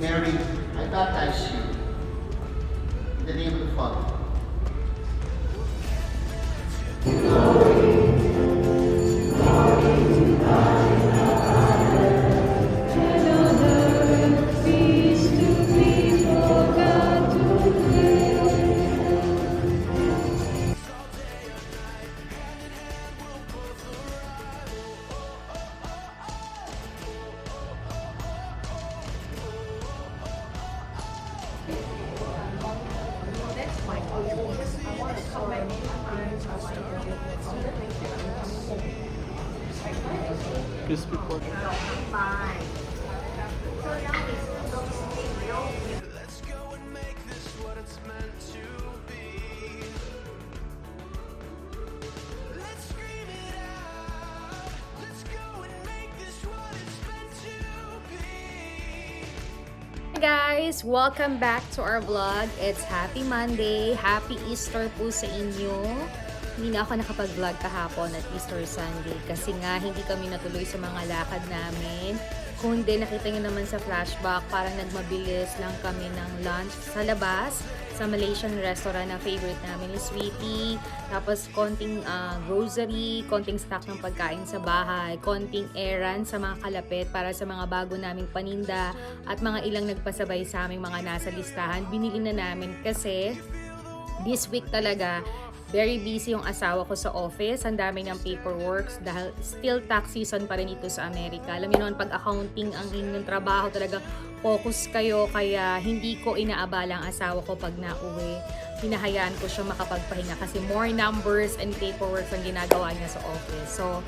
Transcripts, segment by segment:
Mary, I baptize you in the name of the Father. Crispy pork. Let's go and make this what it's meant to be. Let's scream it out. Let's go and make this what it's meant to be. Hi guys! Welcome back to our vlog. It's Happy Monday. Happy Easter po sa inyo. Hindi na ako nakapag-vlog kahapon at Easter Sunday kasi nga hindi kami natuloy sa mga lakad namin. Kung hindi, nakita nyo naman sa flashback, parang nagmabilis lang kami ng lunch sa labas sa Malaysian restaurant na favorite namin ni Sweetie. Tapos konting grocery, konting stock ng pagkain sa bahay, konting errand sa mga kalapit para sa mga bago naming paninda at mga ilang nagpasabay sa aming mga nasa listahan. Binili na namin kasi this week talaga very busy yung asawa ko sa office. Ang dami ng paperwork dahil still tax season pa rin ito sa Amerika. Alam niyo naman, pag accounting ang inyong trabaho, talagang focus kayo. Kaya hindi ko inaabala ang asawa ko pag nauwi. Hinahayaan ko siya makapagpahinga kasi more numbers and paperwork ang ginagawa niya sa office. So,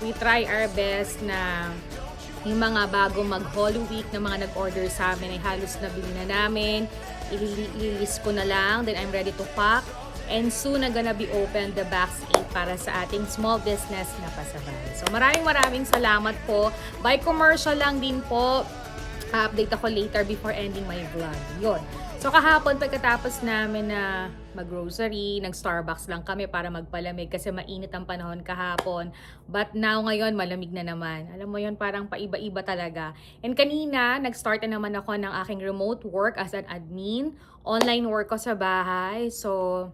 we try our best na yung mga bago mag-Holy Week na mga nag-order sa amin ay halos nabili na namin. Ililist ko na lang. Then I'm ready to pack. And soon na gonna be open the box 8 para sa ating small business na pasabay. So maraming salamat po. By commercial lang din po. Update ako later before ending my vlog. Yun. So kahapon pagkatapos namin na mag-grocery, nag-Starbucks lang kami para magpalamig kasi mainit ang panahon kahapon. But now ngayon malamig na naman. Alam mo yun, parang paiba-iba talaga. And kanina, nag-start na naman ako ng aking remote work as an admin. Online work ko sa bahay. So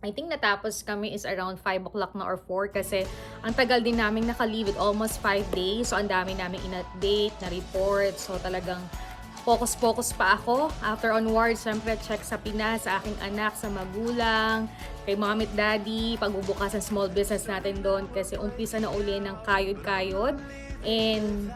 I think natapos kami is around 5 o'clock na or 4 kasi ang tagal din namin naka-leave it almost 5 days. So ang dami namin in-update, na-report. So talagang focus pa ako. After onwards, syempre check sa Pinas, sa aking anak, sa magulang, kay mom at daddy, pagbubukas ng small business natin doon kasi umpisa na uli ng kayod-kayod. And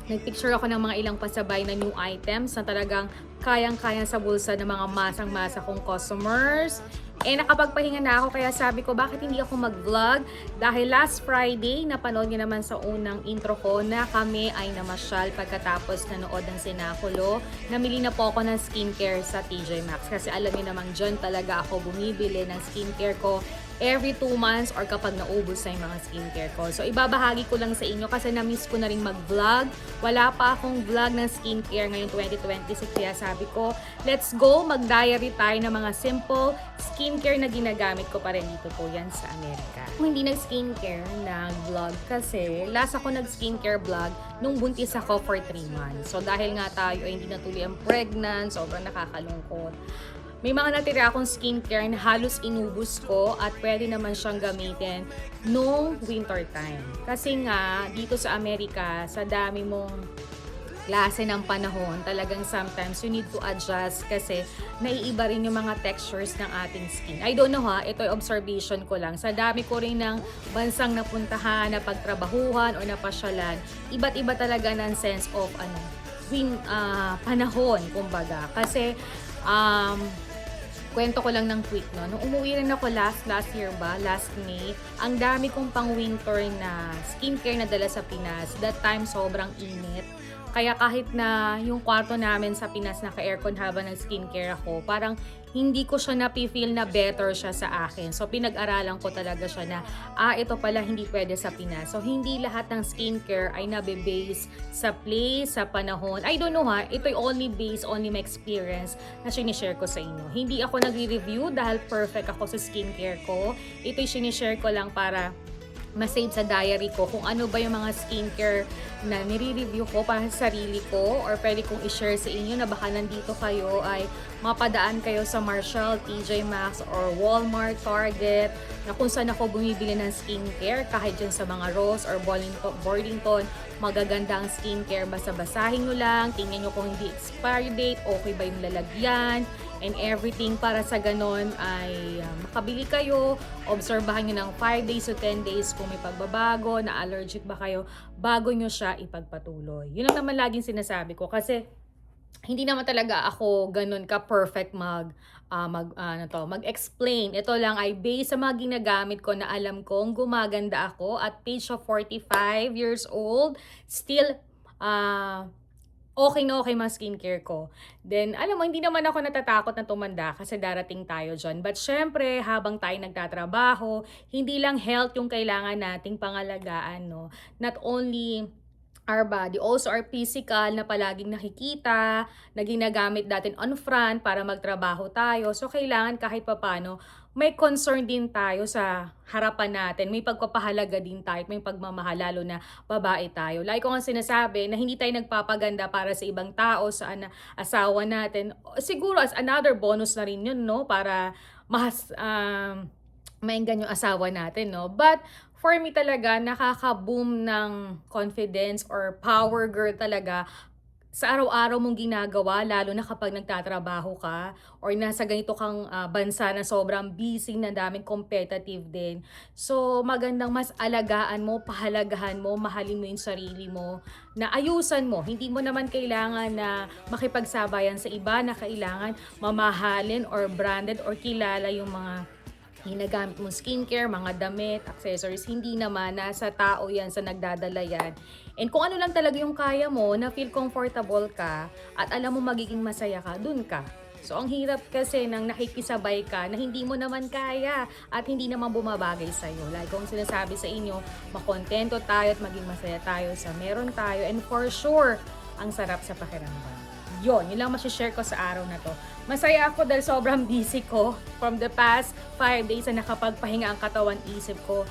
nagpicture ako ng mga ilang pasabay na new items na talagang kayang-kayang sa bulsa ng mga masang-masa kong customers. Nakapagpahinga na ako kaya sabi ko bakit hindi ako mag-vlog dahil last Friday napanood niyo naman sa unang intro ko na kami ay namasyal pagkatapos nanood ng Sinakulo. Namili na po ako ng skincare sa TJ Maxx kasi alam niyo naman dyan talaga ako bumibili ng skincare ko every 2 months or kapag naubos na yung mga skincare ko. So, ibabahagi ko lang sa inyo kasi na-miss ko na rin mag-vlog. Wala pa akong vlog ng skincare ngayong 2026. Kaya sabi ko, let's go, mag-diary tayo ng mga simple skincare na ginagamit ko pa rin dito po yan sa Amerika. Kung hindi nag-skincare, nag-vlog kasi last ako nag-skincare vlog nung buntis ako for 3 months. So, dahil nga tayo ay hindi natuloy ang pregnant, sobrang nakakalungkot. May mga natira akong skincare na halos inubos ko at pwede naman siyang gamitin nung winter time. Kasi nga, dito sa Amerika, sa dami mong klase ng panahon, talagang sometimes you need to adjust kasi naiiba rin yung mga textures ng ating skin. I don't know ha, ito yung observation ko lang. Sa dami ko rin ng bansang napuntahan, na pagtrabahuhan o napasyalan, iba't iba talaga ng sense of panahon, kumbaga. Kasi, kwento ko lang ng quick, no? Nung umuwi rin ako last year ba, last May, ang dami kong pang winter na skincare na dala sa Pinas. That time, sobrang init. Kaya kahit na yung kwarto namin sa Pinas naka-aircon habang nag-skincare ako, parang hindi ko siya napifeel na better siya sa akin. So, pinag-aralan ko talaga siya na, ito pala hindi pwede sa Pinas. So, hindi lahat ng skincare ay nabe-base sa place, sa panahon. I don't know ha, ito'y only based, only my experience na sinishare ko sa inyo. Hindi ako nagre-review dahil perfect ako sa skincare ko. Ito'y sinishare ko lang para ma-save sa diary ko kung ano ba yung mga skincare na nire-review ko para sa sarili ko, or pwede kong i-share sa inyo na baka nandito kayo ay mapadaan kayo sa Marshall, TJ Maxx, or Walmart, Target, na kung saan ako bumibili ng skincare, kahit dyan sa mga Rose or Burlington, magaganda ang skincare. Basta basahin nyo lang, tingnan nyo kung hindi expiry date, okay ba yung lalagyan, and everything, para sa ganon ay makabili kayo. Obserbahan nyo ng 5 days to 10 days kung may pagbabago, na allergic ba kayo, bago nyo siya ipagpatuloy. Yun lang naman laging sinasabi ko, kasi hindi naman talaga ako ganun ka-perfect mag-explain. Ito lang ay based sa mga ginagamit ko na alam kong gumaganda ako at age of 45 years old, still okay na okay mga skincare ko. Then, alam mo, hindi naman ako natatakot na tumanda kasi darating tayo dyan. But syempre, habang tayo nagtatrabaho, hindi lang health yung kailangan nating pangalagaan, no? Not only our body, also our physical na palaging nakikita, na ginagamit natin on front para magtrabaho tayo. So, kailangan kahit papano, may concern din tayo sa harapan natin. May pagpapahalaga din tayo, may pagmamahal, lalo na babae tayo. Like ko nga sinasabi na hindi tayo nagpapaganda para sa ibang tao, sa asawa natin. Siguro as another bonus na rin yun, no? Para mainggan yung asawa natin, no? But for me talaga, nakaka-boom ng confidence or power girl talaga sa araw-araw mong ginagawa, lalo na kapag nagtatrabaho ka or nasa ganito kang bansa na sobrang busy, na daming competitive din. So, magandang mas alagaan mo, pahalagahan mo, mahalin mo yung sarili mo, na ayusan mo. Hindi mo naman kailangan na makipagsabayan sa iba, na kailangan mamahalin or branded or kilala yung mga ginagamit mo skincare, mga damit, accessories. Hindi naman, nasa tao yan, sa nagdadala yan. And kung ano lang talaga yung kaya mo, na feel comfortable ka, at alam mo magiging masaya ka, dun ka. So, ang hirap kasi nang nakikisabay ka na hindi mo naman kaya at hindi naman bumabagay sa'yo. Like kung sinasabi sa inyo, makontento tayo at maging masaya tayo sa meron tayo. And for sure, ang sarap sa pakiramdam. Yun lang masishare ko sa araw na to. Masaya ako dahil sobrang busy ko. From the past 5 days na nakapagpahinga ang katawan, isip ko,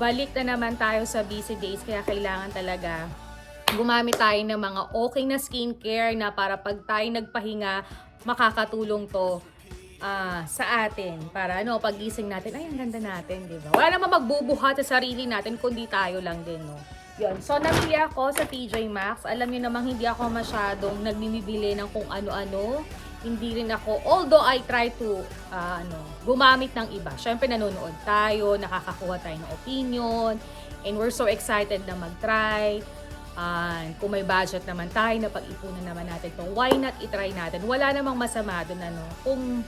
balik na naman tayo sa busy days. Kaya kailangan talaga gumamit tayo ng mga okay na skincare na para pag tayo nagpahinga, makakatulong to sa atin. Para pagising natin, ay, ang ganda natin, di ba? Wala naman magbubuhat sa sarili natin, kundi tayo lang din, no? Yun. So, namili ako sa TJ Maxx. Alam niyo namang hindi ako masyadong nagbibili ng kung ano-ano. Hindi rin ako, although I try to gumamit ng iba. Syempre, nanonood tayo, nakakakuha tayo ng opinion, and we're so excited na mag-try. Kung may budget naman tayo, na pag-ipunan naman natin ito, why not i-try natin? Wala namang masama doon, kung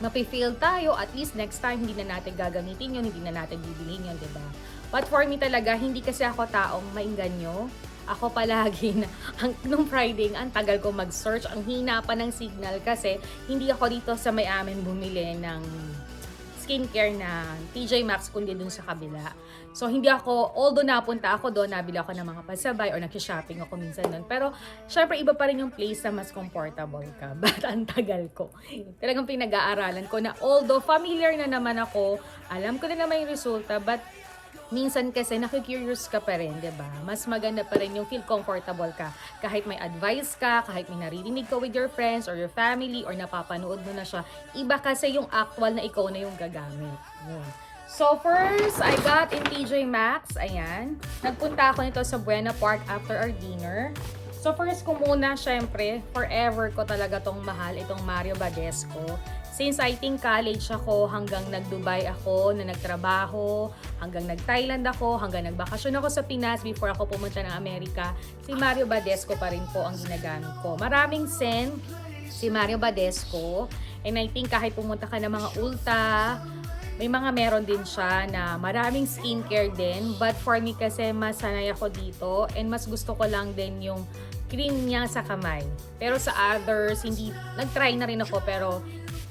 mapifail tayo, at least next time, hindi na natin gagamitin yun, hindi na natin bibilin yun, diba? But for me talaga, hindi kasi ako taong maingganyo. Ako palagi nung Friday, ang tagal ko mag-search, ang hina pa ng signal kasi hindi ako dito sa may amin bumili ng skincare na TJ Maxx, kundi dun sa kabila. So, hindi ako, although napunta ako doon, nabili ako ng mga pasabay or nag-shopping ako minsan doon. Pero, syempre, iba pa rin yung place na mas comfortable ka. But, ang tagal ko. Talagang pinag-aaralan ko na, although familiar na naman ako, alam ko na naman yung resulta, but minsan kasi nakikurious ka pa rin, diba? Mas maganda pa rin yung feel comfortable ka. Kahit may advice ka, kahit may naririnig ka with your friends or your family or napapanood mo na siya, iba kasi yung actual na ikaw na yung gagamit. Yun. So first, I got in TJ Maxx. Ayan. Nagpunta ako nito sa Buena Park after our dinner. So first ko muna, syempre, forever ko talaga tong mahal, itong Mario Badescu. Since I think college ako, hanggang nag-Dubai ako na nagtrabaho, hanggang nag-Thailand ako, hanggang nagbakasyon ako sa Pinas before ako pumunta ng Amerika, si Mario Badescu pa rin po ang ginagamit ko. Maraming scent si Mario Badescu. And I think kahit pumunta ka ng mga Ulta, may mga meron din siya na maraming skincare din. But for me kasi mas sanay ako dito and mas gusto ko lang din yung cream niya sa kamay. Pero sa others, hindi, nag-try na rin ako pero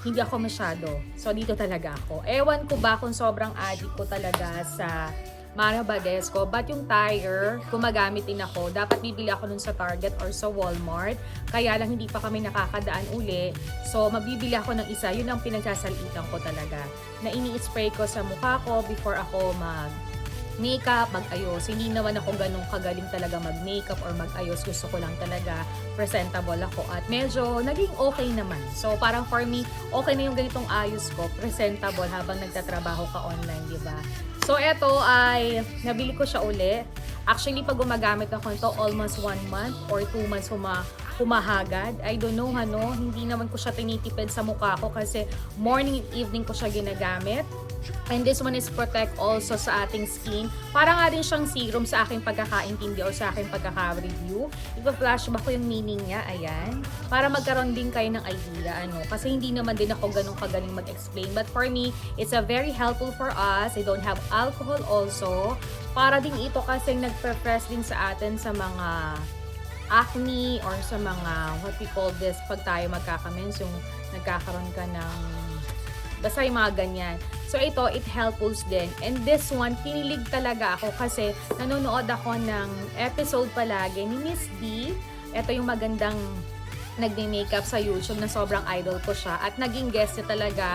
hindi ako masyado. So, dito talaga ako. Ewan ko ba kung sobrang addict ko talaga sa Mario Badescu. But yung tire, gumagamit din ako. Dapat bibili ako nun sa Target or sa Walmart. Kaya lang hindi pa kami nakakadaan uli. So, mabibili ako ng isa. Yun ang pinagsasalitan ko talaga. Na ini-spray ko sa mukha ko before ako makeup, mag-ayos. Hindi naman ako ganun kagaling talaga mag-makeup or mag-ayos. Gusto ko lang talaga presentable ako at medyo naging okay naman. So parang for me, okay na yung ganitong ayos ko, presentable habang nagtatrabaho ka online, di ba? So eto ay nabili ko siya uli. Actually, pag gumagamit ako nito, almost 1 month or 2 months humahagad. I don't know, hindi naman ko siya tinitipid sa mukha ko kasi morning and evening ko siya ginagamit. And this one is protect also sa ating skin. Para nga din siyang serum sa aking pagkakaintindi o sa aking pagkaka-review. Ipa-flashback ko yung meaning niya, ayan. Para magkaroon din kayo ng idea, Kasi hindi naman din ako ganun kagaling mag-explain. But for me, it's a very helpful for us. I don't have alcohol also. Para din ito kasi nagpe-press din sa atin sa mga acne or sa mga, what we call this, pag tayo magkakamens, yung nagkakaroon ka ng basta yung mga ganyan. So ito, it helps din. And this one, kinilig talaga ako kasi nanonood ako ng episode palagi ni Miss D. Ito yung magandang nagme-makeup sa YouTube na sobrang idol ko siya. At naging guest niya talaga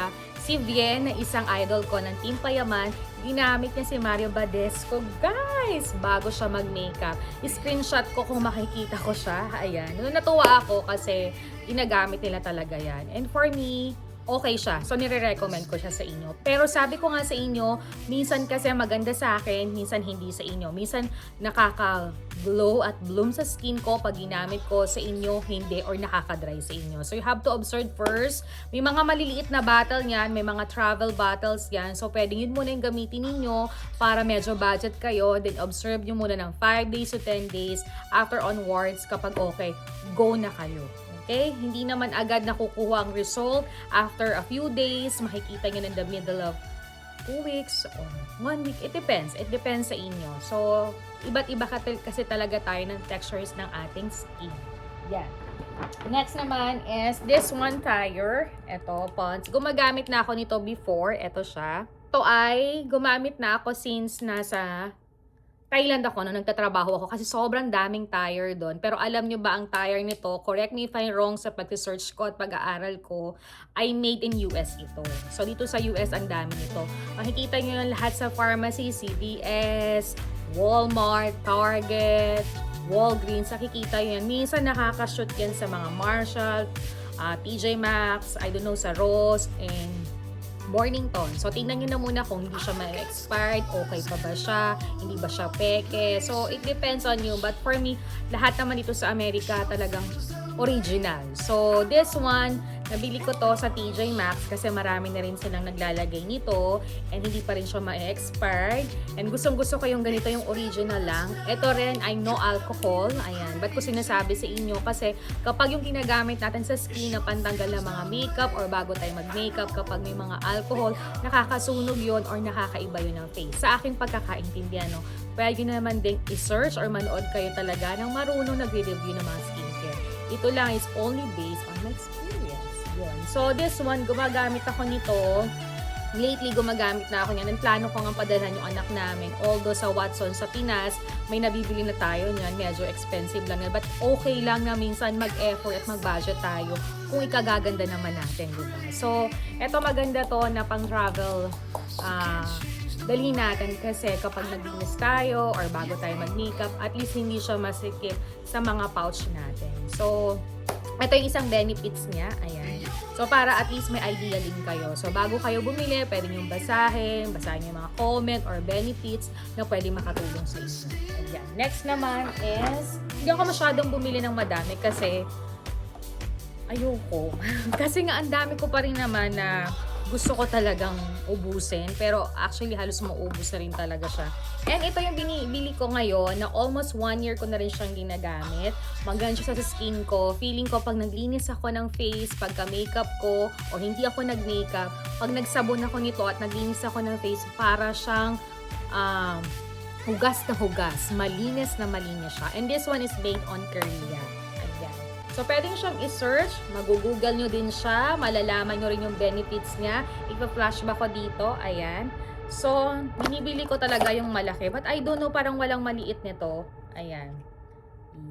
si Vien, na isang idol ko ng Team Payaman. Ginamit niya si Mario Badescu. Guys, bago siya mag-makeup. Screenshot ko kung makikita ko siya. Ayan. Natuwa ako kasi ginagamit nila talaga yan. And for me, okay siya. So, nire-recommend ko siya sa inyo. Pero sabi ko nga sa inyo, minsan kasi maganda sa akin, minsan hindi sa inyo. Minsan nakaka-glow at bloom sa skin ko pag ginamit ko sa inyo, hindi, or nakaka-dry sa inyo. So, you have to observe first. May mga maliliit na bottle yan, may mga travel bottles yan. So, pwedeng yun muna yung gamitin ninyo para medyo budget kayo. Then, observe nyo muna ng 5 days to 10 days. After onwards, kapag okay, go na kayo. Okay? Hindi naman agad nakukuha ang result. After a few days, makikita nyo in the middle of 2 weeks or 1 week. It depends. It depends sa inyo. So, iba't iba kasi talaga tayo ng textures ng ating skin. Yan. Next naman is this one tire. Ito, Pond's. Gumagamit na ako nito before. Ito siya. Ito ay gumamit na ako since nasa Thailand ako nung nagtatrabaho ako kasi sobrang daming tire doon. Pero alam nyo ba ang tire nito, correct me if I'm wrong sa pag-search ko at pag-aaral ko, ay made in US ito. So dito sa US ang dami nito. Makikita nyo yung lahat sa pharmacy, CVS, Walmart, Target, Walgreens, nakikita yan. Minsan nakaka-shoot yan sa mga Marshall, TJ Maxx, I don't know, sa Ross, and Mornington. So, tingnan nyo na muna kung hindi siya ma-expired, okay pa ba siya, hindi ba siya peke. So, it depends on you. But for me, lahat naman dito sa Amerika talagang original. So, this one, nabili ko to sa TJ Maxx kasi marami na rin silang naglalagay nito and hindi pa rin siya ma-expired. And gustong-gusto ko yung ganito, yung original lang. Ito rin ay no alcohol. Ayan. Ba't ko sinasabi sa inyo? Kasi kapag yung ginagamit natin sa skin na pantanggal ng mga makeup or bago tayo mag-makeup, kapag may mga alcohol, nakakasunog yon or nakakaiba yun ng face. Sa aking pagkakaintindihan, pwede nyo naman din i-search or manood kayo talaga ng marunong nagre-review ng mga skincare. Ito lang is only based on my experience. Yun. So, this one, gumagamit ako nito. Lately, gumagamit na ako niyan. And plano ko nga padalhan yung anak namin. Although sa Watson, sa Pinas, may nabibili na tayo niyan. Medyo expensive lang yan. But okay lang na minsan mag-effort at mag-budget tayo kung ikagaganda naman natin. Diba? So, eto maganda to na pang-travel dalhin natin kasi kapag naglinis tayo or bago tayo mag-makeup, at least hindi siya masikip sa mga pouch natin. So, ito yung isang benefits niya. Ayan. So, para at least may idea din kayo. So, bago kayo bumili, pwede nyo basahin yung mga comment or benefits na pwede makatulong sa inyo. Ayan. Next naman is, hindi ako masyadong bumili ng madami kasi ayoko. Kasi nga, ang dami ko pa rin naman na gusto ko talagang ubusin. Pero actually, halos maubos na rin talaga siya. And ito yung binibili ko ngayon na almost 1 year ko na rin siyang ginagamit. Maganda siya sa skin ko. Feeling ko pag naglinis ako ng face, pagka-makeup ko, o hindi ako nag-makeup, pag nagsabon ako nito at naglinis ako ng face, para siyang hugas na hugas. Malinis na malinis siya. And this one is made on Korea. Ayan. So, pwedeng siyang i-search. Mag-google nyo din siya. Malalaman nyo rin yung benefits niya. Ipa-flashback ko dito. Ayan. So, binibili ko talaga yung malaki. But I don't know, parang walang maliit nito. Ayan.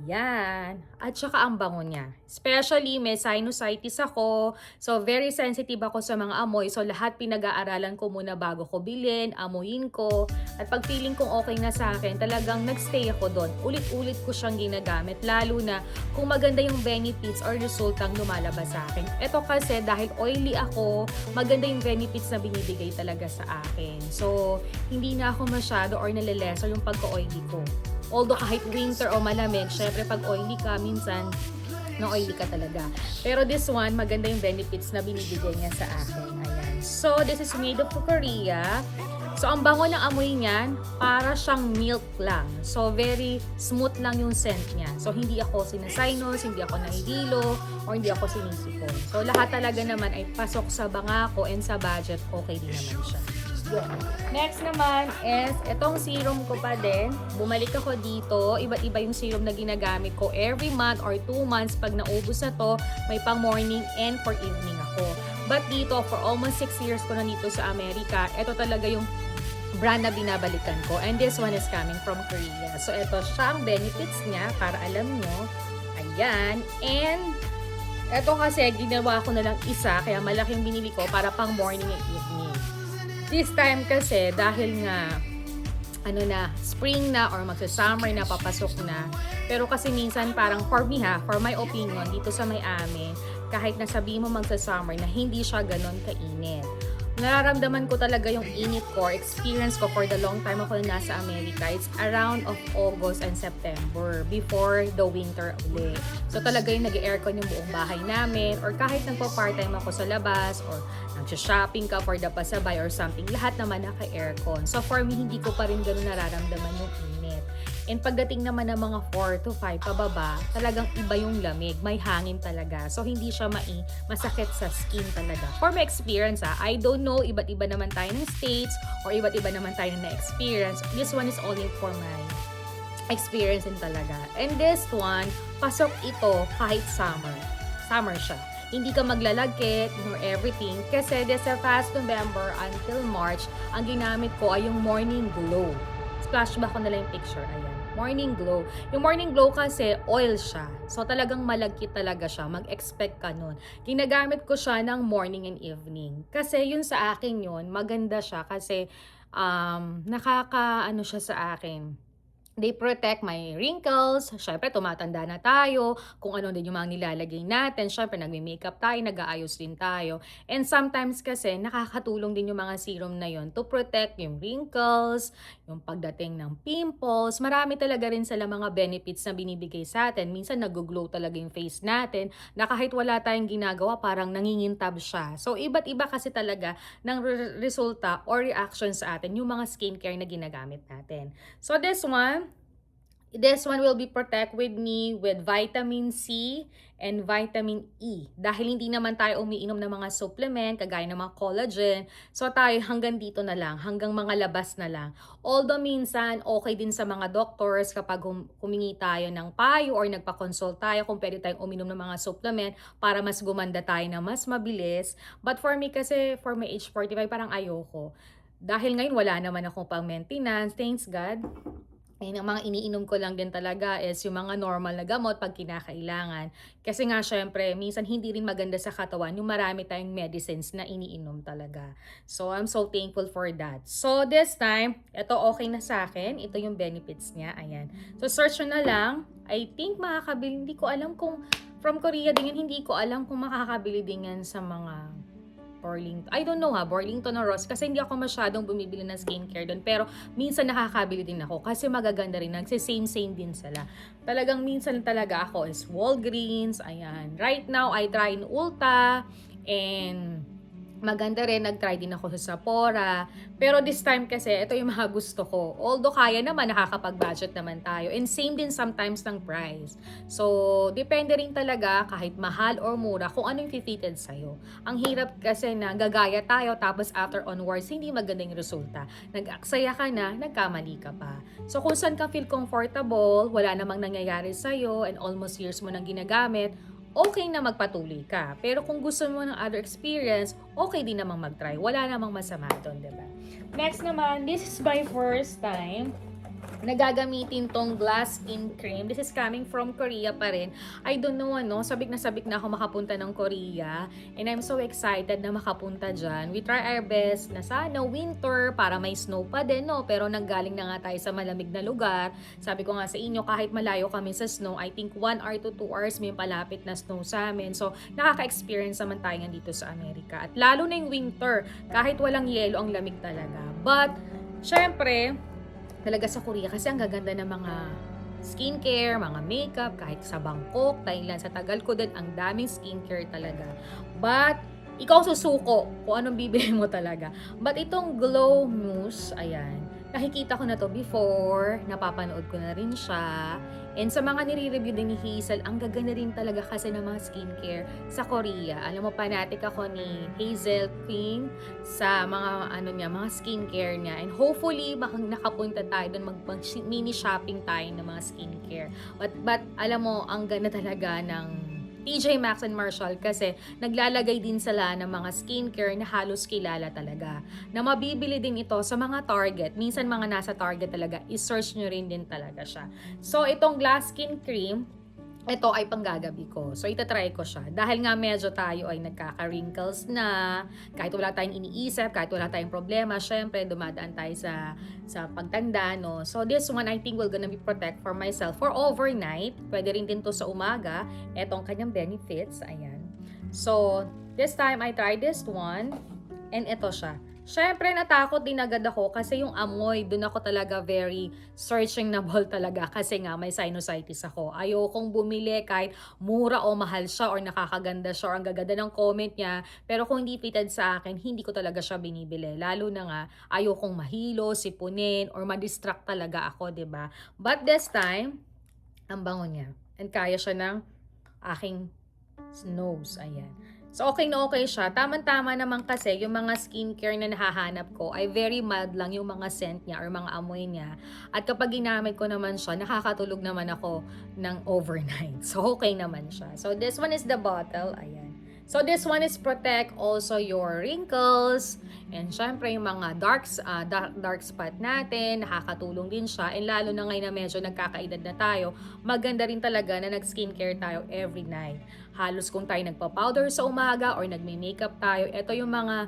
Yan. At saka ang bango niya. Especially may sinusitis ako. So very sensitive ako sa mga amoy. So lahat pinag-aaralan ko muna bago ko bilhin, amuyin ko. At pag feeling kong okay na sa akin, talagang nagstay ako doon. Ulit-ulit ko siyang ginagamit. Lalo na kung maganda yung benefits or resultang lumalabas sa akin. Ito kasi dahil oily ako, maganda yung benefits na binibigay talaga sa akin. So hindi na ako masyado or nalilesa yung pagka-oily ko. Although kahit winter o malamig, syempre pag oily ka, minsan na oily ka talaga. Pero this one, maganda yung benefits na binibigay niya sa akin. Ayan. So, this is made of Korea. So, ang bango ng amoy niyan, para siyang milk lang. So, very smooth lang yung scent niya. So, hindi ako sinasaynos, hindi ako nahihilo, or hindi ako sinisipon. So, lahat talaga naman ay pasok sa banga ko and sa budget, okay din naman siya. Yun. Next naman is, itong serum ko pa din. Bumalik ako dito. Iba't iba yung serum na ginagamit ko. Every month or 2 months, pag naubos na to, may pang morning and for evening ako. But dito, for almost 6 years ko na dito sa Amerika, ito talaga yung brand na binabalikan ko. And this one is coming from Korea. So, ito siya ang benefits niya para alam nyo. Ayan. And, ito kasi, ginawa ko na lang isa, kaya malaking binili ko para pang morning and evening. This time kasi, dahil nga, spring na or magsa-summer na, papasok na. Pero kasi minsan parang for me for my opinion, dito sa may amin, kahit nasabi mo magsa-summer na hindi siya ganon kainit. Nararamdaman ko talaga yung init ko, experience ko for the long time ako na nasa Amerika. It's around of August and September, before the winter ulit. So talaga yung nag-aircon yung buong bahay namin, or kahit nagpa-part-time ako sa labas, or nagsha-shopping ka for the pasabay or something, lahat naman naka-aircon. So for me, hindi ko pa rin ganun nararamdaman yung init. And pagdating naman ng mga 4 to 5 pababa, talagang iba yung lamig. May hangin talaga. So, hindi siya masakit sa skin talaga. For my experience, I don't know, iba't iba naman tayo ng states or iba't iba naman tayo na experience. This one is only for my experience din talaga. And this one, pasok ito kahit summer. Summer siya. Hindi ka maglalagkit or everything. Kasi this past November until March, ang ginamit ko ay yung Morning Glow. Flashback ko na lang yung picture. Ayan. Morning Glow. Yung Morning Glow kasi oil siya. So talagang malagkit talaga siya. Mag-expect ka nun. Ginagamit ko siya ng morning and evening. Kasi yun sa akin yun, maganda siya kasi nakaka-ano siya sa akin. They protect my wrinkles. Syempre, tumatanda na tayo. Kung ano din yung mga nilalagay natin. Syempre, nagme-makeup tayo, nag-aayos din tayo. And sometimes kasi, nakakatulong din yung mga serum na yon to protect yung wrinkles, yung pagdating ng pimples. Marami talaga rin sila mga benefits na binibigay sa atin. Minsan, nag-glow talaga yung face natin na kahit wala tayong ginagawa, parang nangingintab siya. So, iba't iba kasi talaga ng resulta or reaction sa atin yung mga skincare na ginagamit natin. So, this one will be protect with me with vitamin C and vitamin E. Dahil hindi naman tayo umiinom ng mga supplement, kagaya ng mga collagen. So tayo hanggang dito na lang, hanggang mga labas na lang. Although minsan, okay din sa mga doctors kapag humingi tayo ng payo or nagpa-consult tayo kung pwede tayong uminom ng mga supplement para mas gumanda tayo na mas mabilis. But for me kasi, for my age 45, parang ayoko. Dahil ngayon wala naman akong pang maintenance, thanks God. And ang mga iniinom ko lang din talaga is yung mga normal na gamot pag kinakailangan. Kasi nga syempre, minsan hindi rin maganda sa katawan yung marami tayong medicines na iniinom talaga. So, I'm so thankful for that. So, this time, ito okay na sa akin. Ito yung benefits niya. Ayan. So, search na lang. I think makakabili. Hindi ko alam kung from Korea din yan. Hindi ko alam kung makakabili din yan sa mga Burlington. I don't know Burlington or Ross kasi hindi ako masyadong bumibili ng skincare doon. Pero minsan nakakabili din ako kasi magaganda rin. Nagsi-same din sila. Talagang minsan talaga ako is Walgreens. Ayan. Right now, I try in Ulta and maganda rin, nag-try din ako sa Sephora. Pero this time kasi, ito yung mga gusto ko. Although kaya naman, nakakapag-budget naman tayo. And same din sometimes ng price. So, depende rin talaga kahit mahal or mura kung ano yung fitted sa'yo. Ang hirap kasi na gagaya tayo tapos after onwards, hindi maganda yung resulta. Nag-aksaya ka na, nagkamali ka pa. So, kung saan ka feel comfortable, wala namang nangyayari sa'yo and almost years mo nang ginagamit, okay na magpatuloy ka. Pero kung gusto mo ng other experience, okay din namang mag-try. Wala namang masama doon, diba? Next naman, this is my first time nagagamitin tong glass skin cream. This is coming from Korea pa rin. I don't know sabik na ako makapunta ng Korea. And I'm so excited na makapunta dyan. We try our best na sana winter para may snow pa din, no? Pero nanggaling na nga tayo sa malamig na lugar. Sabi ko nga sa inyo, kahit malayo kami sa snow, I think 1 hour to 2 hours may palapit na snow sa amin. So, nakaka-experience naman tayo dito sa Amerika. At lalo na yung winter, kahit walang yelo, ang lamig talaga. But, syempre, talaga sa Korea kasi ang gaganda ng mga skincare, mga makeup, kahit sa Bangkok, Thailand, sa tagal ko din, ang daming skincare talaga. But, ikaw susuko kung anong bibili mo talaga. But itong Glow Mousse, ayan, nakikita ko na to before, napapanood ko na rin siya. And sa mga nire-review din ni Hazel, ang gaganda rin talaga kasi ng mga skincare sa Korea. Alam mo, fanatic ako ni Hazel Queen sa mga mga skincare niya. And hopefully, baka nakapunta tayo doon, mini shopping tayo ng mga skincare. But alam mo, ang ganda talaga ng TJ Maxx and Marshall kasi naglalagay din sila ng mga skincare na halos kilala talaga. Na mabibili din ito sa mga Target. Minsan mga nasa Target talaga, i-search nyo rin din talaga siya. So, itong glass skin cream, ito ay panggagabi ko. So, itatry ko siya. Dahil nga medyo tayo ay nagkaka-wrinkles na, kahit wala tayong iniisip, kahit wala tayong problema, syempre, dumadaan tayo sa pagtanda, no? So, this one, I think, will gonna be protect for myself for overnight. Pwede rin din to sa umaga. Etong kanyang benefits, ayan. So, this time, I tried this one, and ito siya. Syempre, natakot din agad ako kasi yung amoy, dun ako talaga very searchingable talaga kasi nga may sinusitis ako. Ayokong bumili kahit mura o mahal siya or nakakaganda siya or ang gaganda ng comment niya. Pero kung hindi fitted sa akin, hindi ko talaga siya binibili. Lalo na nga, ayokong mahilo, sipunin, or madistract talaga ako, 'di ba? But this time, ang bango niya. And kaya siya ng aking nose. Ayan. So, okay na okay siya. Tama-tama naman kasi yung mga skincare na nahahanap ko ay very mild lang yung mga scent niya or mga amoy niya. At kapag ginamit ko naman siya, nakakatulog naman ako ng overnight. So, okay naman siya. So, this one is the bottle. Ayan. So, this one is protect also your wrinkles. And syempre, yung mga dark spot natin, nakakatulong din siya. And lalo na ngayon na medyo nagkakaedad na tayo, maganda rin talaga na nag-skincare tayo every night. Halos kung tayo nagpa-powder sa umaga or nagme-makeup tayo, ito yung mga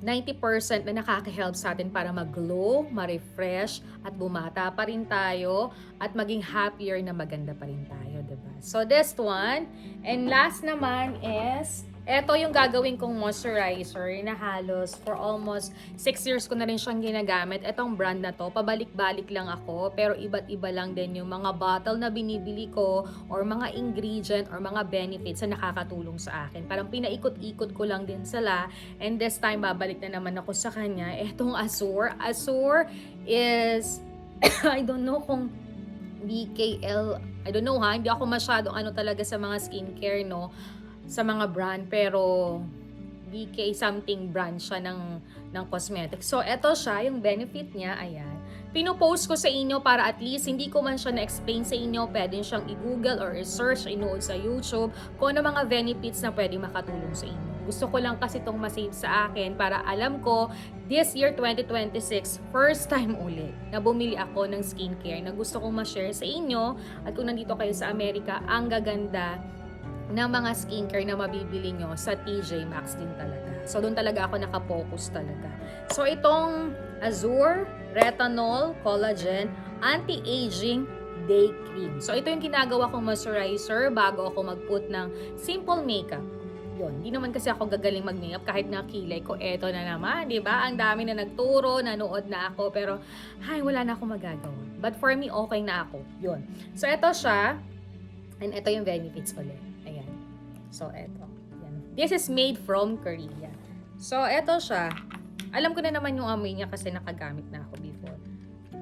90% na nakaka-help sa atin para mag-glow, ma-refresh, at bumata pa rin tayo, at maging happier na maganda pa rin tayo, diba? So, this one. And last naman is, eto yung gagawin kong moisturizer na halos for almost 6 years ko na rin siyang ginagamit. Etong brand na to, pabalik-balik lang ako, pero iba't iba lang din yung mga bottle na binibili ko or mga ingredient or mga benefits na nakakatulong sa akin. Parang pinaikot-ikot ko lang din sila. And this time, babalik na naman ako sa kanya. Etong Azure. Azure is, I don't know kung BKL, I don't know ha, hindi ako masyadong talaga sa mga skincare, no? Sa mga brand, pero BK something brand siya ng cosmetics. So, eto siya, yung benefit niya, ayan. Pinopost ko sa inyo para at least hindi ko man siya na-explain sa inyo, pwede siyang i-google or i-search, inood sa YouTube, kung ano mga benefits na pwede makatulong sa inyo. Gusto ko lang kasi itong masave sa akin para alam ko, this year 2026, first time ulit na bumili ako ng skincare na gusto kong ma-share sa inyo. At kung nandito kayo sa Amerika, ang gaganda ng mga skincare na mabibili nyo sa TJ Maxx din talaga. So, doon talaga ako nakapokus talaga. So, itong Azure Retinol Collagen Anti-Aging Day Cream. So, ito yung ginagawa kong moisturizer bago ako mag-put ng simple makeup. Yun, hindi naman kasi ako gagaling mag-makeup kahit nakilay ko. Eto na naman, di ba? Ang dami na nagturo, nanood na ako, pero wala na akong magagawa. But for me, okay na ako. Yun. So, eto siya. And ito yung benefits ulit. Ayan. So, eto. Ayan. This is made from Korea. So, eto siya. Alam ko na naman yung amoy niya kasi nakagamit na ako before.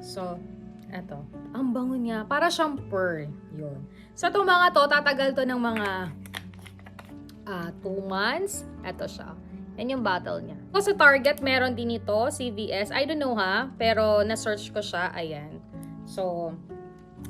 So, eto. Ang bango niya. Para siyang pearl. Yun. So, itong mga to, tatagal to ng mga 2 months. Eto siya. Yan yung bottle niya. So, sa Target, meron din ito. CVS. I don't know ha. Pero, na-search ko siya. Ayan. So,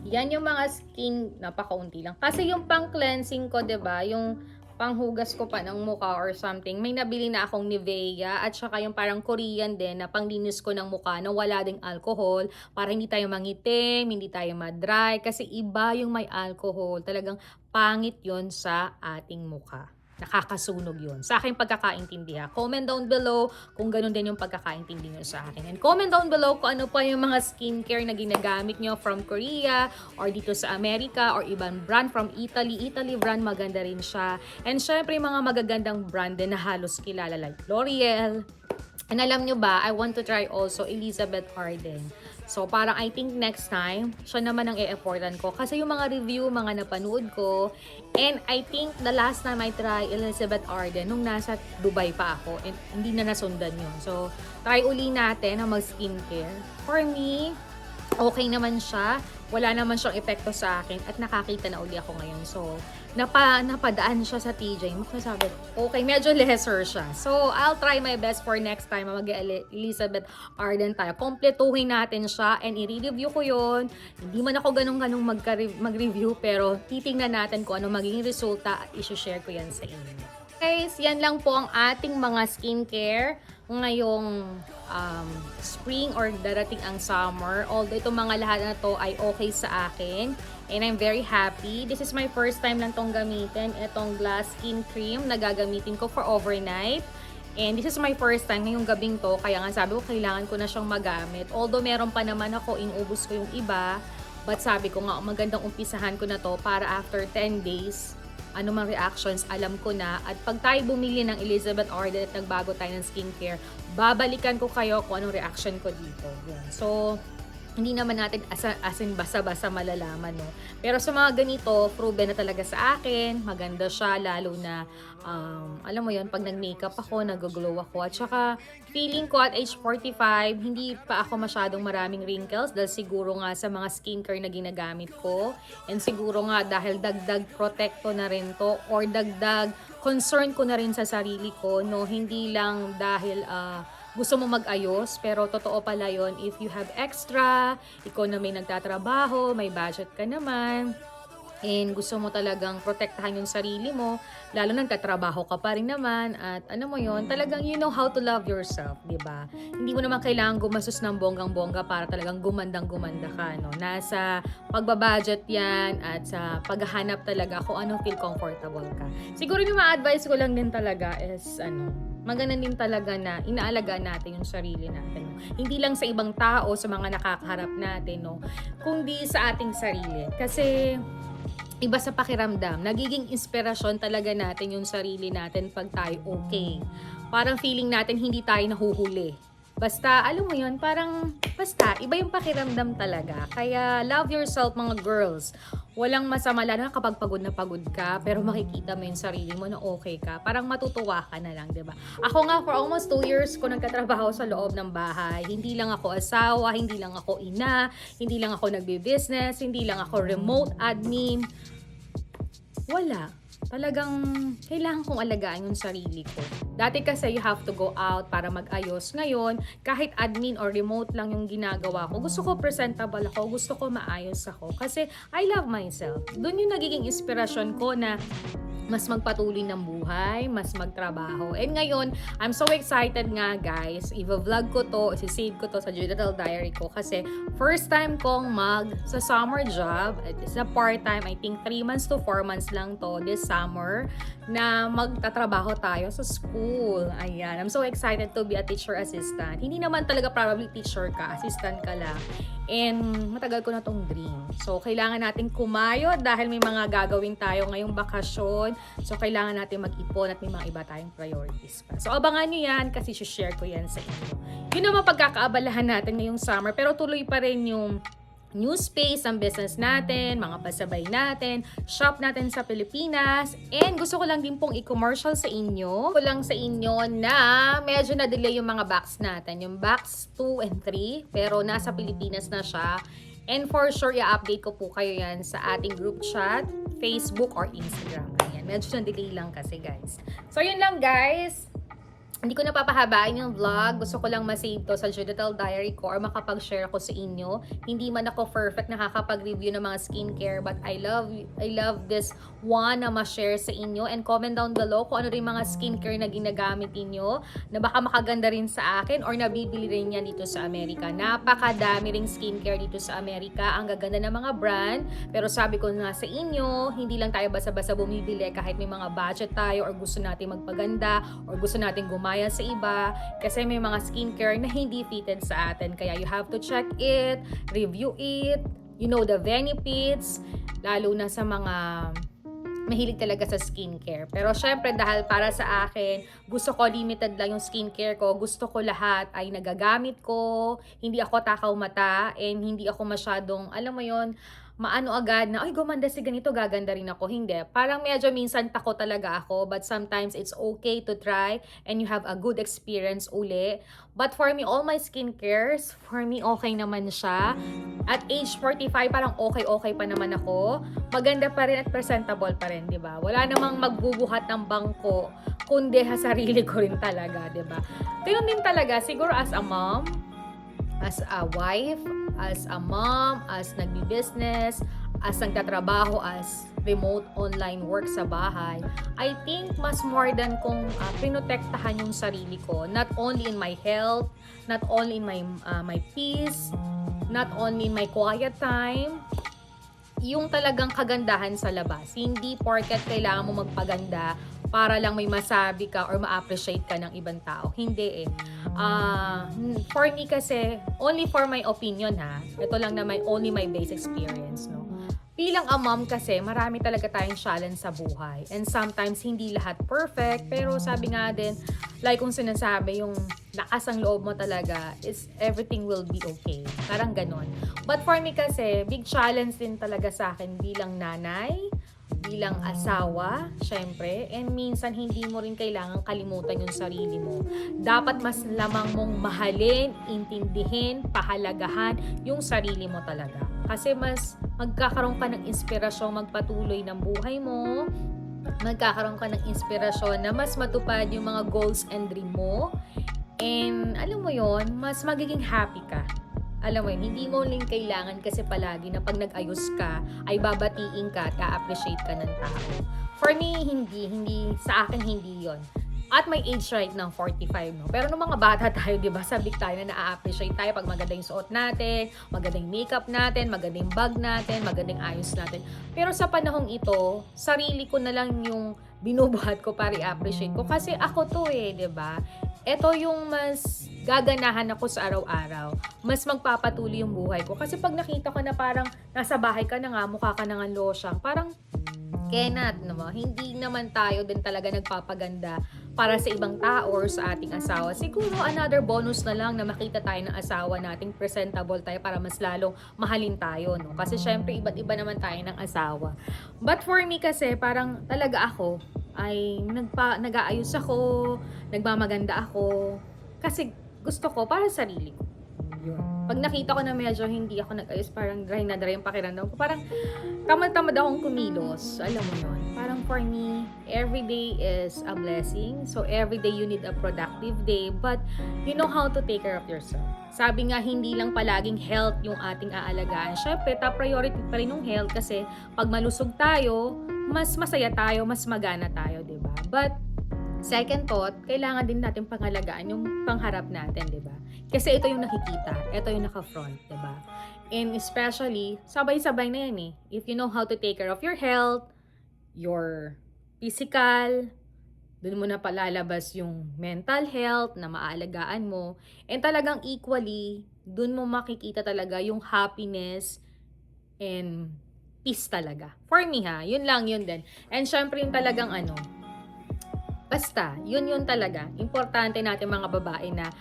yan yung mga skin, napakaunti lang. Kasi yung pang cleansing ko, 'di ba? Yung panghugas ko pa ng mukha or something, may nabili na akong Nivea at saka yung parang Korean din na panglinis ko ng mukha na wala ding alcohol para hindi tayo mangitim, hindi tayo ma-dry kasi iba yung may alcohol. Talagang pangit yon sa ating mukha. Nakakasunog yun. Sa akin pagkakaintindi ha. Comment down below kung ganun din yung pagkakaintindi nyo sa akin. And comment down below kung ano pa yung mga skincare na ginagamit nyo from Korea or dito sa Amerika or ibang brand from Italy. Italy brand maganda rin siya. And syempre mga magagandang brand din na halos kilala like L'Oreal. And alam nyo ba, I want to try also Elizabeth Arden. So, parang I think next time, siya naman ang i-effortan ko. Kasi yung mga review, mga napanood ko. And I think the last time I try Elizabeth Arden, nung nasa Dubai pa ako, and hindi na nasundan yun. So, try uli natin na mag-skincare. For me, okay naman siya. Wala naman siyang epekto sa akin at nakakita na uli ako ngayon. So, napadaan siya sa TJ. Sabi, okay, medyo lesser siya. So, I'll try my best for next time mag-Elizabeth Arden tayo. Kompletuhin natin siya and i-review ko yun. Hindi man ako ganun-ganun mag-review pero titingnan natin kung ano magiging resulta at isi-share ko yan sa inyo. Guys, yan lang po ang ating mga skincare ngayong spring or darating ang summer. Although itong mga lahat na to ay okay sa akin and I'm very happy. This is my first time lang tong gamitin. Itong glass skin cream na gagamitin ko for overnight. And this is my first time ngayong gabing to. Kaya nga sabi ko kailangan ko na siyang magamit. Although meron pa naman ako, inubos ko yung iba. But sabi ko nga magandang umpisahan ko na to para after 10 days ano mang reactions, alam ko na. At pag tayo bumili ng Elizabeth Arden at nagbago tayo ng skincare, babalikan ko kayo kung anong reaction ko dito. Yan. So, hindi naman natin asin basa-basa malalaman, no? Pero sa mga ganito, proven na talaga sa akin. Maganda siya, lalo na, alam mo yon pag nag-makeup ako, nag-glow ako. At saka, feeling ko at age 45, hindi pa ako masyadong maraming wrinkles dahil siguro nga sa mga skincare na ginagamit ko. And siguro nga dahil dagdag protekto na rin to or dagdag concern ko na rin sa sarili ko, no? Hindi lang dahil gusto mo mag-ayos, pero totoo pala yon if you have extra, ikaw na may nagtatrabaho, may budget ka naman, and gusto mo talagang protektahan yung sarili mo, lalo na nagtatrabaho ka pa rin naman, at ano mo yon talagang you know how to love yourself, di ba? Hindi mo naman kailangan gumastos ng bonggang-bongga para talagang gumandang-gumanda ka, no? Nasa pagbabudget yan at sa paghahanap talaga kung anong feel comfortable ka. Siguro yung ma-advise ko lang din talaga is, maganda din talaga na inaalagaan natin yung sarili natin. No? Hindi lang sa ibang tao, sa mga nakakaharap natin, no? Kundi sa ating sarili. Kasi iba sa pakiramdam, nagiging inspirasyon talaga natin yung sarili natin pag tayo okay. Parang feeling natin hindi tayo nahuhuli. Basta, alam mo yun, parang, basta, iba yung pakiramdam talaga. Kaya, love yourself mga girls. Walang masama, lalo na kapag pagod na pagod ka, pero makikita mo yung sarili mo na okay ka. Parang matutuwa ka na lang, diba? Ako nga, for almost 2 years ko nagtatrabaho sa loob ng bahay. Hindi lang ako asawa, hindi lang ako ina, hindi lang ako nagbe-business, hindi lang ako remote admin. Wala. Talagang kailangan kong alagaan yung sarili ko. Dati kasi you have to go out para mag-ayos. Ngayon, kahit admin or remote lang yung ginagawa ko, gusto ko presentable ako, gusto ko maayos ako. Kasi I love myself. Doon yung nagiging inspirasyon ko na mas magpatuloy ng buhay, mas magtrabaho. And ngayon, I'm so excited nga guys. I-vlog ko to, isi-save ko to sa digital diary ko kasi first time kong sa summer job. It's a part-time, I think 3 months to 4 months lang to this summer na magtatrabaho tayo sa school. Ayan, I'm so excited to be a teacher assistant. Hindi naman talaga probably teacher ka, assistant ka lang. And matagal ko na tong dream. So, kailangan natin kumayod dahil may mga gagawin tayo ngayong bakasyon. So, kailangan natin mag-ipon at may mga iba tayong priorities pa. So, abangan nyo yan kasi share ko yan sa inyo. Yun naman pagkakaabalahan natin ngayong summer. Pero tuloy pa rin yung new space ang business natin, mga pasabay natin, shop natin sa Pilipinas. And gusto ko lang din pong i-commercial sa inyo. Na medyo na-delay yung mga box natin. Yung box 2 and 3. Pero nasa Pilipinas na siya. And for sure, i-update ko po kayo yan sa ating group chat, Facebook or Instagram. Ayan, medyo na-delay lang kasi guys. So yun lang guys. Hindi ko napapahabain yung vlog. Gusto ko lang masave to sa digital diary ko or makapag-share ako sa inyo. Hindi man ako perfect nakakapag-review ng mga skincare, but I love this one na ma-share sa inyo. And comment down below kung ano rin mga skincare na ginagamit ninyo na baka makaganda rin sa akin or nabibili rin yan dito sa Amerika. Napakadami ring skincare dito sa Amerika. Ang gaganda ng mga brand. Pero sabi ko nga sa inyo, hindi lang tayo basa-basa bumibili kahit may mga budget tayo or gusto natin magpaganda or gusto natin gumaya sa iba kasi may mga skincare na hindi fitted sa atin. Kaya you have to check it, review it, you know the benefits, lalo na sa mga mahilig talaga sa skincare. Pero syempre dahil para sa akin, gusto ko limited lang yung skincare ko. Gusto ko lahat ay nagagamit ko. Hindi ako takaw mata and hindi ako masyadong, alam mo yon, maano agad na, ay gumanda si ganito, gaganda rin ako. Hindi. Parang medyo minsan takot talaga ako, but sometimes it's okay to try and you have a good experience uli. But for me, all my skincares, for me, okay naman siya. At age 45, parang okay pa naman ako. Maganda pa rin at presentable pa rin, di ba? Wala namang magbubuhat ng bangko, kundi sa sarili ko rin talaga, di ba? Ganun din talaga, siguro as a mom, as a wife, as a mom, as nagbi-business, as nagtatrabaho, as remote online work sa bahay, I think mas more than kung pinotektahan yung sarili ko, not only in my health, not only in my peace, not only in my quiet time, yung talagang kagandahan sa labas. Hindi porket kailangan mo magpaganda para lang may masabi ka or ma-appreciate ka ng ibang tao. Hindi eh. For me kasi, only for my opinion ha, ito lang na only my base experience, no? Bilang a mom kasi, marami talaga tayong challenge sa buhay. And sometimes, hindi lahat perfect. Pero sabi nga din, like kung sinasabi, yung lakas ang loob mo talaga, everything will be okay. Parang ganon. But for me kasi, big challenge din talaga sa akin bilang nanay, bilang asawa, syempre, and minsan hindi mo rin kailangan kalimutan yung sarili mo. Dapat mas lamang mong mahalin, intindihin, pahalagahan yung sarili mo talaga. Kasi mas magkakaroon ka ng inspirasyon magpatuloy ng buhay mo, magkakaroon ka ng inspirasyon na mas matupad yung mga goals and dream mo, and alam mo yon, mas magiging happy ka. Alam mo yun, hindi mo lang kailangan kasi palagi na pag nag-ayos ka, ay babatiin ka at a-appreciate ka ng tao. For me, hindi, sa akin hindi yon. At my age right now, 45, no? Pero nung mga bata tayo, di ba, sabik tayo na na-appreciate tayo pag maganda yung suot natin, maganda yung makeup natin, maganda yung bag natin, maganda yung ayos natin. Pero sa panahong ito, sarili ko na lang yung binubuhat ko para i-appreciate ko. Kasi ako to eh, di ba? Ito yung mas gaganahan ako sa araw-araw. Mas magpapatuloy yung buhay ko. Kasi pag nakita ko na parang nasa bahay ka na nga, mukha ka na nga losyang, parang cannot naman. Hindi naman tayo din talaga nagpapaganda para sa ibang tao or sa ating asawa. Siguro another bonus na lang na makita tayo ng asawa nating presentable tayo para mas lalong mahalin tayo, no? Kasi syempre iba't iba naman tayo ng asawa. But for me kasi parang talaga ako ay nag-aayos ako, nagmamaganda ako kasi gusto ko para sa sarili ko. Yun. Pag nakita ko na medyo hindi ako nag-ayos, parang dry na dry yung pakiramdam ko. Parang tamad-tamad akong kumilos. Alam mo yun. Parang for me, every day is a blessing. So every day you need a productive day. But you know how to take care of yourself. Sabi nga, hindi lang palaging health yung ating aalagaan. Syempre, top priority pa rin yung health kasi pag malusog tayo, mas masaya tayo, mas magana tayo, diba? But second thought, kailangan din natin pangalagaan yung pangharap natin, di ba? Kasi ito yung nakikita, ito yung naka-front, di ba? And especially, sabay-sabay na yan eh. If you know how to take care of your health, your physical, dun mo na palalabas yung mental health na maaalagaan mo. And talagang equally, dun mo makikita talaga yung happiness and peace talaga. For me ha, yun lang yun din. And syempre yung talagang basta, yun talaga. Importante natin mga babae na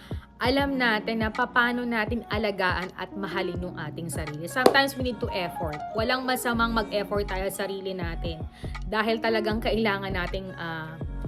alam natin na paano natin alagaan at mahalin yung ating sarili. Sometimes we need to effort. Walang masamang mag-effort tayo sa sarili natin. Dahil talagang kailangan nating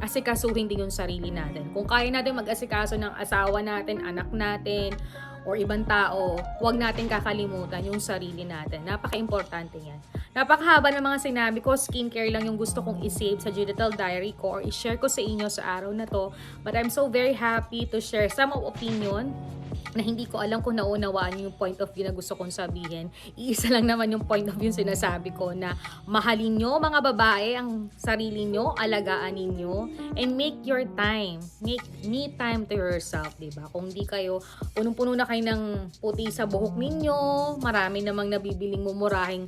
asikasuhin din yung sarili natin. Kung kaya natin mag-asikaso ng asawa natin, anak natin, or ibang tao, huwag natin kakalimutan yung sarili natin. Napaka-importante yan. Napakahaba ng mga sinabi ko, skincare lang yung gusto kong isave sa digital diary ko or i-share ko sa inyo sa araw na to. But I'm so very happy to share some of opinion na hindi ko alam kung naunawaan yung point of view na gusto kong sabihin. Iisa lang naman yung point of view sinasabi ko na mahalin nyo mga babae ang sarili nyo, alagaan ninyo, and make your time. Make me time to yourself, diba? Kung di kayo, punong-puno na kayo ng puti sa buhok ninyo, marami namang nabibiling mumurahing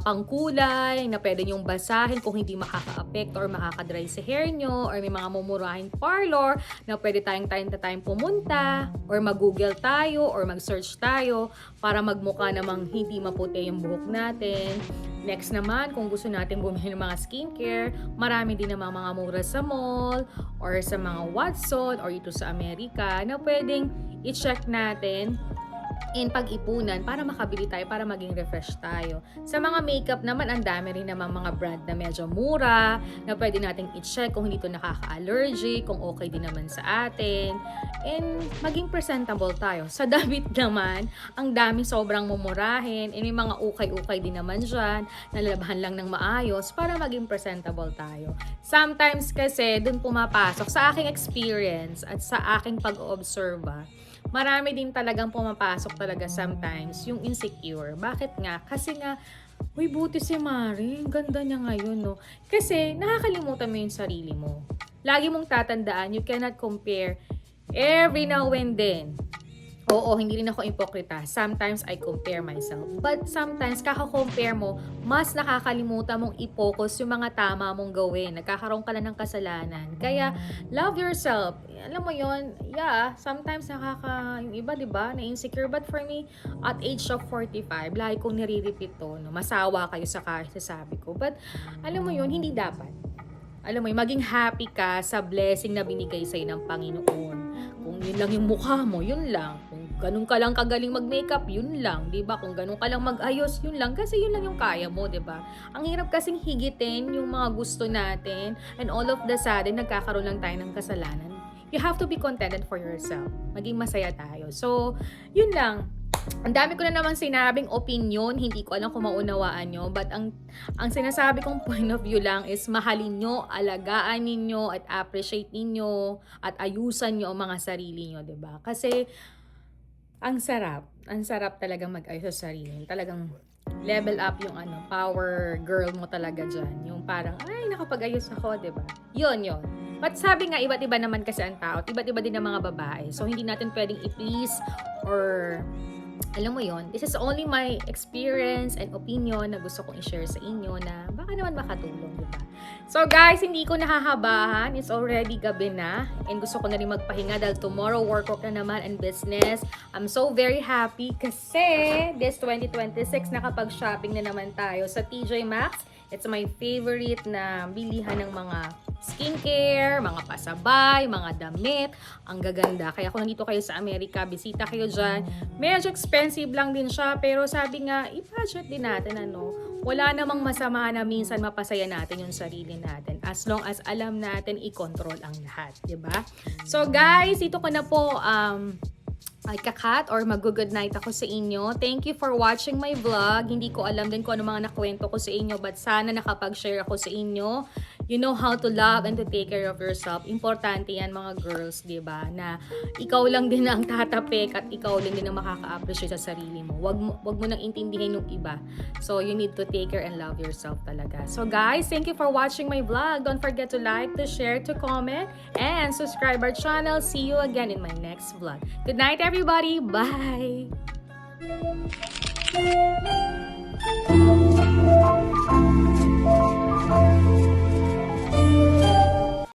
pangkulay na pwede nyong basahin kung hindi makaka-apekto or makaka-dry sa hair nyo, or may mga mumurahing parlor na pwede tayong pumunta or mag-google tayo or mag-search tayo para magmukha namang hindi maputi yung buhok natin. Next naman, kung gusto natin bumili ng mga skincare, marami din namang mga mura sa mall or sa mga Watson or ito sa Amerika na pwedeng i-check natin in pag-ipunan para makabili tayo, para maging refresh tayo. Sa mga makeup naman, ang dami rin naman mga brand na medyo mura, na pwede nating i-check kung hindi ito nakaka-allergy, kung okay din naman sa atin, and maging presentable tayo. Sa damit naman, ang dami sobrang mumurahin, and may mga ukay-ukay din naman dyan, nalalabahan lang ng maayos para maging presentable tayo. Sometimes kasi, dun pumapasok sa aking experience at sa aking pag-oobserba, marami din talagang pumapasok talaga sometimes yung insecure. Bakit nga? Kasi nga, uy, buti si Mari, ganda niya ngayon, no? Kasi nakakalimutan mo yung sarili mo. Lagi mong tatandaan, you cannot compare every now and then. Oo, hindi rin ako ipokrita. Sometimes I compare myself. But sometimes, kaka-compare mo, mas nakakalimutan mong i-focus yung mga tama mong gawin. Nagkakaroon ka na ng kasalanan. Kaya, love yourself. Alam mo yon, yeah, sometimes yung iba, diba, na-insecure. But for me, at age of 45, lagi kong nire-repeat to, no? Masawa kayo sa kasasabi ko. But, alam mo yon, hindi dapat. Alam mo yun, maging happy ka sa blessing na binigay sa'yo ng Panginoon. Kung yun lang yung mukha mo, yun lang. Kung ganun ka lang kagaling mag-makeup, yun lang. Diba? Kung ganun ka lang mag-ayos, yun lang. Kasi yun lang yung kaya mo, diba? Ang hirap kasing higitin yung mga gusto natin. And all of the sudden, nagkakaroon lang tayo ng kasalanan. You have to be contented for yourself. Maging masaya tayo. So, yun lang. Ang dami ko na namang sinabing opinion, hindi ko alam kung maunawaan nyo, but ang sinasabi kong point of view lang is mahalin nyo, alagaan ninyo, at appreciate ninyo, at ayusan nyo ang mga sarili nyo, diba? Kasi, ang sarap talagang mag-ayos sa sarili. Talagang level up yung power girl mo talaga dyan. Yung parang, ay, nakapag-ayos ako, diba? Yun. But sabi nga, iba't iba naman kasi ang tao, iba't iba din ang mga babae. So, hindi natin pwedeng i-please or alam mo yon, this is only my experience and opinion na gusto kong i-share sa inyo na baka naman makatulong, diba? So guys, hindi ko nahahabahan. It's already gabi na and gusto ko na rin magpahinga dahil tomorrow work na naman and business. I'm so very happy kasi this 2026 nakapag-shopping na naman tayo sa TJ Maxx. It's my favorite na bilihan ng mga skincare, mga pasabay, mga damit. Ang gaganda. Kaya kung nandito kayo sa Amerika, bisita kayo dyan. Medyo expensive lang din siya, pero sabi nga, i-budget din natin, wala namang masama na minsan mapasaya natin yung sarili natin. As long as alam natin, i-control ang lahat. Diba? So guys, ito ko na po, kakat or mag-good night ako sa inyo. Thank you for watching my vlog. Hindi ko alam din kung ano mga nakwento ko sa inyo, but sana nakapag-share ako sa inyo. You know how to love and to take care of yourself. Importante yan mga girls, diba? Na ikaw lang din ang tatapik at ikaw lang din ang makaka-appreciate sa sarili mo. Wag mo nang intindihin yung iba. So you need to take care and love yourself talaga. So guys, thank you for watching my vlog. Don't forget to like, to share, to comment, and subscribe our channel. See you again in my next vlog. Good night everybody. Bye!